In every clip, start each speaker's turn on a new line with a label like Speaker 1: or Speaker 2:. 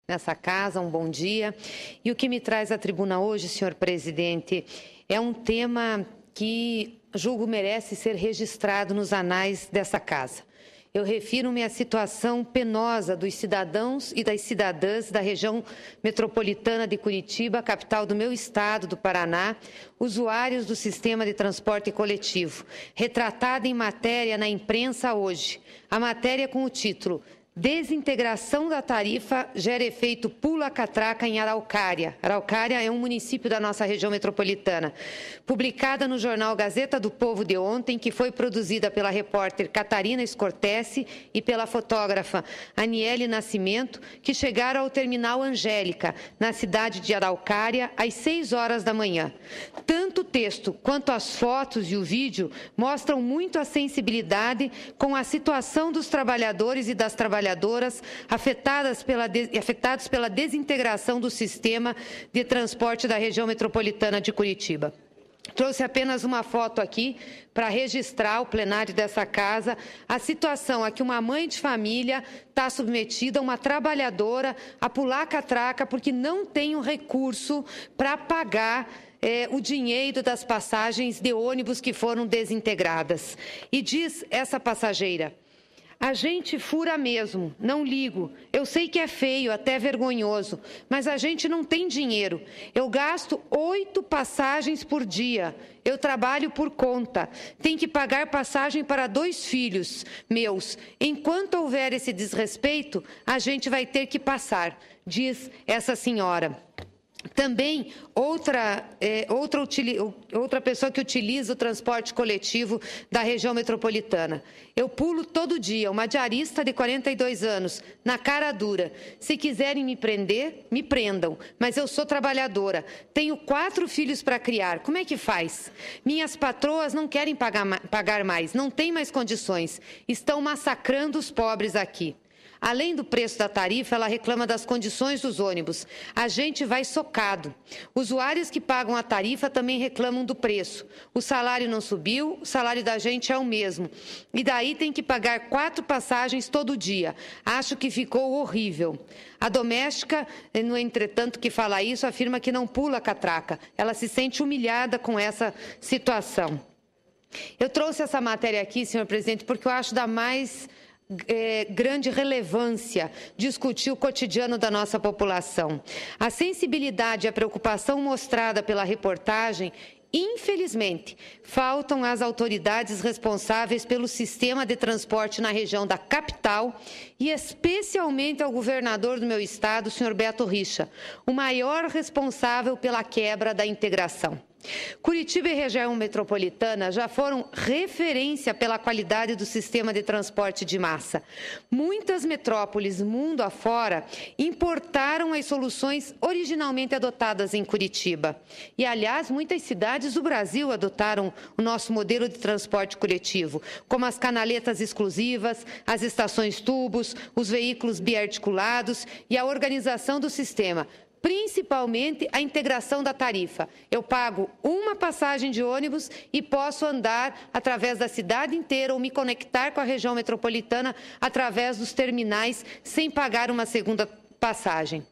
Speaker 1: nessa casa, um bom dia. E o que me traz à tribuna hoje, senhor presidente, é um tema que julgo merece ser registrado nos anais dessa casa. Eu refiro-me à situação penosa dos cidadãos e das cidadãs da região metropolitana de Curitiba, capital do meu estado, do Paraná, usuários do sistema de transporte coletivo, retratada em matéria na imprensa hoje. A matéria com o título Desintegração da tarifa gera efeito pula-catraca em Araucária. Araucária é um município da nossa região metropolitana. Publicada no jornal Gazeta do Povo de ontem, que foi produzida pela repórter Catarina Scortese e pela fotógrafa Aniele Nascimento, que chegaram ao terminal Angélica, na cidade de Araucária, às 6 horas da manhã. Tanto o texto quanto as fotos e o vídeo mostram muito a sensibilidade com a situação dos trabalhadores e das trabalhadoras afetados pela desintegração do sistema de transporte da região metropolitana de Curitiba. Trouxe apenas uma foto aqui para registrar o plenário dessa casa, a situação a que uma mãe de família está submetida, uma trabalhadora, a pular catraca porque não tem um recurso para pagar o dinheiro das passagens de ônibus que foram desintegradas. E diz essa passageira: a gente fura mesmo, não ligo. Eu sei que é feio, até vergonhoso, mas a gente não tem dinheiro. Eu gasto 8 passagens por dia. Eu trabalho por conta. Tenho que pagar passagem para 2 filhos meus. Enquanto houver esse desrespeito, a gente vai ter que passar, diz essa senhora. Também outra pessoa que utiliza o transporte coletivo da região metropolitana. Eu pulo todo dia, uma diarista de 42 anos, na cara dura. Se quiserem me prender, me prendam, mas eu sou trabalhadora. Tenho 4 filhos para criar. Como é que faz? Minhas patroas não querem pagar mais, não têm mais condições. Estão massacrando os pobres aqui. Além do preço da tarifa, ela reclama das condições dos ônibus. A gente vai socado. Usuários que pagam a tarifa também reclamam do preço. O salário não subiu, o salário da gente é o mesmo. E daí tem que pagar 4 passagens todo dia. Acho que ficou horrível. A doméstica, no entretanto, que fala isso, afirma que não pula catraca. Ela se sente humilhada com essa situação. Eu trouxe essa matéria aqui, senhor presidente, porque eu acho da mais grande relevância discutir o cotidiano da nossa população. A sensibilidade e a preocupação mostrada pela reportagem, infelizmente, faltam às autoridades responsáveis pelo sistema de transporte na região da capital e especialmente ao governador do meu estado, o senhor Beto Richa, o maior responsável pela quebra da integração. Curitiba e região metropolitana já foram referência pela qualidade do sistema de transporte de massa. Muitas metrópoles, mundo afora, importaram as soluções originalmente adotadas em Curitiba. E, aliás, muitas cidades do Brasil adotaram o nosso modelo de transporte coletivo, como as canaletas exclusivas, as estações tubos, os veículos biarticulados e a organização do sistema, principalmente a integração da tarifa. Eu pago uma passagem de ônibus e posso andar através da cidade inteira ou me conectar com a região metropolitana através dos terminais sem pagar uma segunda passagem.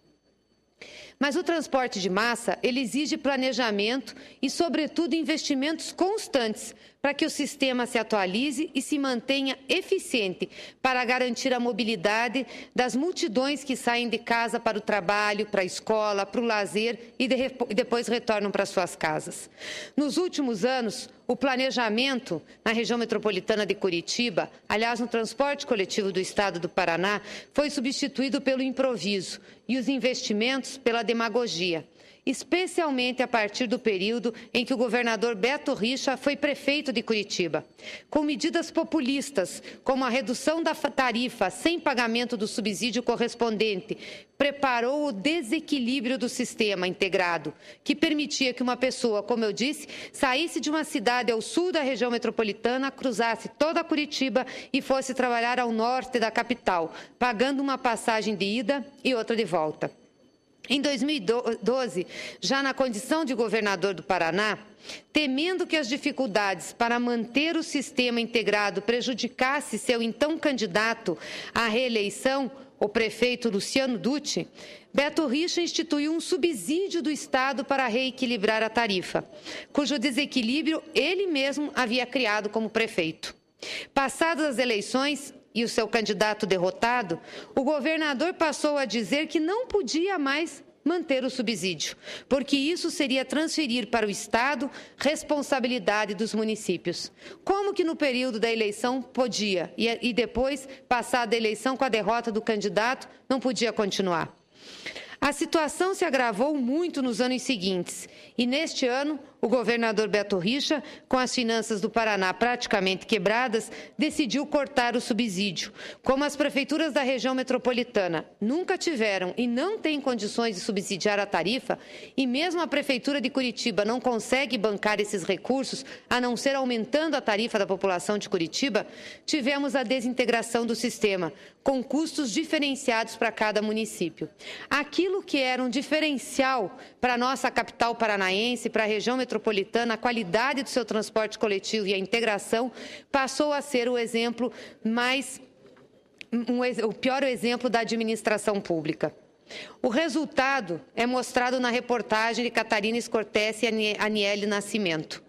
Speaker 1: Mas o transporte de massa, ele exige planejamento e, sobretudo, investimentos constantes para que o sistema se atualize e se mantenha eficiente para garantir a mobilidade das multidões que saem de casa para o trabalho, para a escola, para o lazer e depois retornam para suas casas. Nos últimos anos, o planejamento na região metropolitana de Curitiba, aliás, no transporte coletivo do estado do Paraná, foi substituído pelo improviso e os investimentos pela demagogia, especialmente a partir do período em que o governador Beto Richa foi prefeito de Curitiba. Com medidas populistas, como a redução da tarifa sem pagamento do subsídio correspondente, preparou o desequilíbrio do sistema integrado, que permitia que uma pessoa, como eu disse, saísse de uma cidade ao sul da região metropolitana, cruzasse toda a Curitiba e fosse trabalhar ao norte da capital, pagando uma passagem de ida e outra de volta. Em 2012, já na condição de governador do Paraná, temendo que as dificuldades para manter o sistema integrado prejudicasse seu então candidato à reeleição, o prefeito Luciano Dutti, Beto Richa instituiu um subsídio do Estado para reequilibrar a tarifa, cujo desequilíbrio ele mesmo havia criado como prefeito. Passadas as eleições e o seu candidato derrotado, o governador passou a dizer que não podia mais manter o subsídio, porque isso seria transferir para o Estado responsabilidade dos municípios. Como que no período da eleição podia e depois, passada a eleição com a derrota do candidato, não podia continuar? A situação se agravou muito nos anos seguintes e, neste ano, o governador Beto Richa, com as finanças do Paraná praticamente quebradas, decidiu cortar o subsídio. Como as prefeituras da região metropolitana nunca tiveram e não têm condições de subsidiar a tarifa, e mesmo a Prefeitura de Curitiba não consegue bancar esses recursos, a não ser aumentando a tarifa da população de Curitiba, tivemos a desintegração do sistema, com custos diferenciados para cada município. Aquilo que era um diferencial para a nossa capital paranaense, para a região metropolitana, a qualidade do seu transporte coletivo e a integração, passou a ser o exemplo o pior exemplo da administração pública. O resultado é mostrado na reportagem de Catarina Scortese e Aniele Nascimento.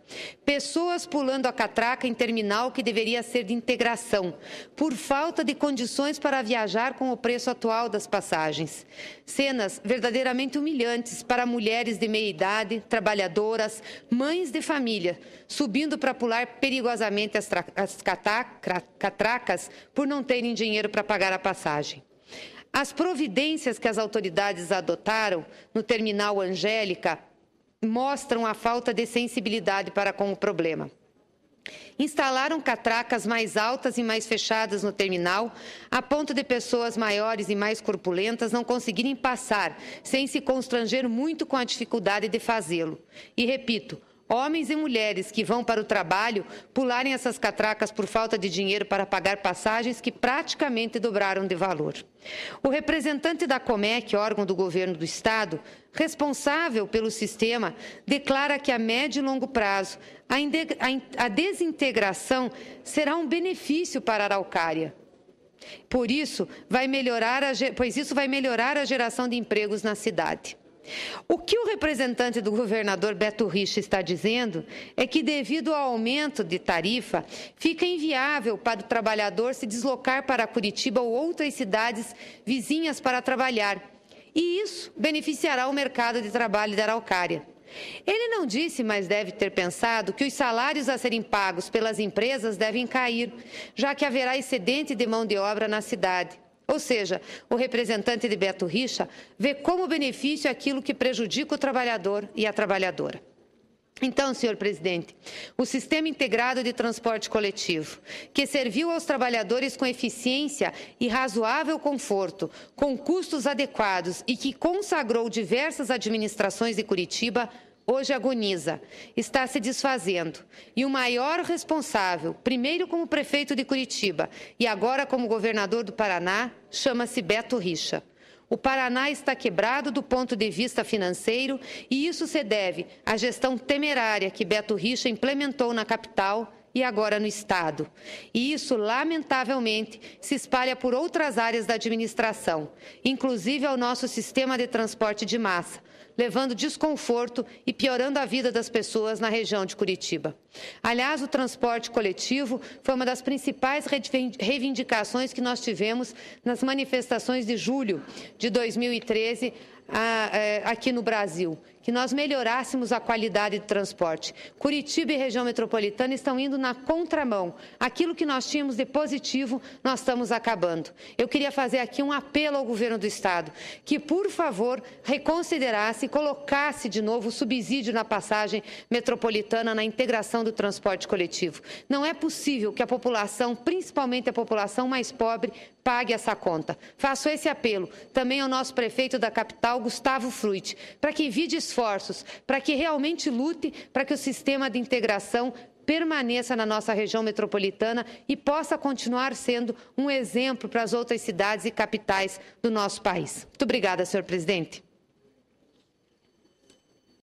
Speaker 1: Pessoas pulando a catraca em terminal que deveria ser de integração, por falta de condições para viajar com o preço atual das passagens. Cenas verdadeiramente humilhantes para mulheres de meia-idade, trabalhadoras, mães de família, subindo para pular perigosamente as catracas por não terem dinheiro para pagar a passagem. As providências que as autoridades adotaram no terminal Angélica mostram a falta de sensibilidade para com o problema. Instalaram catracas mais altas e mais fechadas no terminal, a ponto de pessoas maiores e mais corpulentas não conseguirem passar, sem se constranger muito com a dificuldade de fazê-lo. E repito, homens e mulheres que vão para o trabalho pularem essas catracas por falta de dinheiro para pagar passagens que praticamente dobraram de valor. O representante da Comec, órgão do governo do Estado, responsável pelo sistema, declara que a médio e longo prazo a desintegração será um benefício para a Araucária. Pois isso vai melhorar a geração de empregos na cidade. O que o representante do governador Beto Richa está dizendo é que, devido ao aumento de tarifa, fica inviável para o trabalhador se deslocar para Curitiba ou outras cidades vizinhas para trabalhar. E isso beneficiará o mercado de trabalho da Araucária. Ele não disse, mas deve ter pensado, que os salários a serem pagos pelas empresas devem cair, já que haverá excedente de mão de obra na cidade. Ou seja, o representante de Beto Richa vê como benefício aquilo que prejudica o trabalhador e a trabalhadora. Então, senhor presidente, o Sistema Integrado de Transporte Coletivo, que serviu aos trabalhadores com eficiência e razoável conforto, com custos adequados e que consagrou diversas administrações de Curitiba, hoje agoniza, está se desfazendo. E o maior responsável, primeiro como prefeito de Curitiba e agora como governador do Paraná, chama-se Beto Richa. O Paraná está quebrado do ponto de vista financeiro e isso se deve à gestão temerária que Beto Richa implementou na capital e agora no Estado. E isso, lamentavelmente, se espalha por outras áreas da administração, inclusive ao nosso sistema de transporte de massa, levando desconforto e piorando a vida das pessoas na região de Curitiba. Aliás, o transporte coletivo foi uma das principais reivindicações que nós tivemos nas manifestações de julho de 2013 aqui no Brasil, que nós melhorássemos a qualidade de transporte. Curitiba e região metropolitana estão indo na contramão. Aquilo que nós tínhamos de positivo, nós estamos acabando. Eu queria fazer aqui um apelo ao governo do Estado, que, por favor, reconsiderasse e colocasse de novo o subsídio na passagem metropolitana, na integração do transporte coletivo. Não é possível que a população, principalmente a população mais pobre, pague essa conta. Faço esse apelo também ao nosso prefeito da capital, Gustavo Fruit, para que vide esforços, para que realmente lute para que o sistema de integração permaneça na nossa região metropolitana e possa continuar sendo um exemplo para as outras cidades e capitais do nosso país. Muito obrigada, senhor presidente.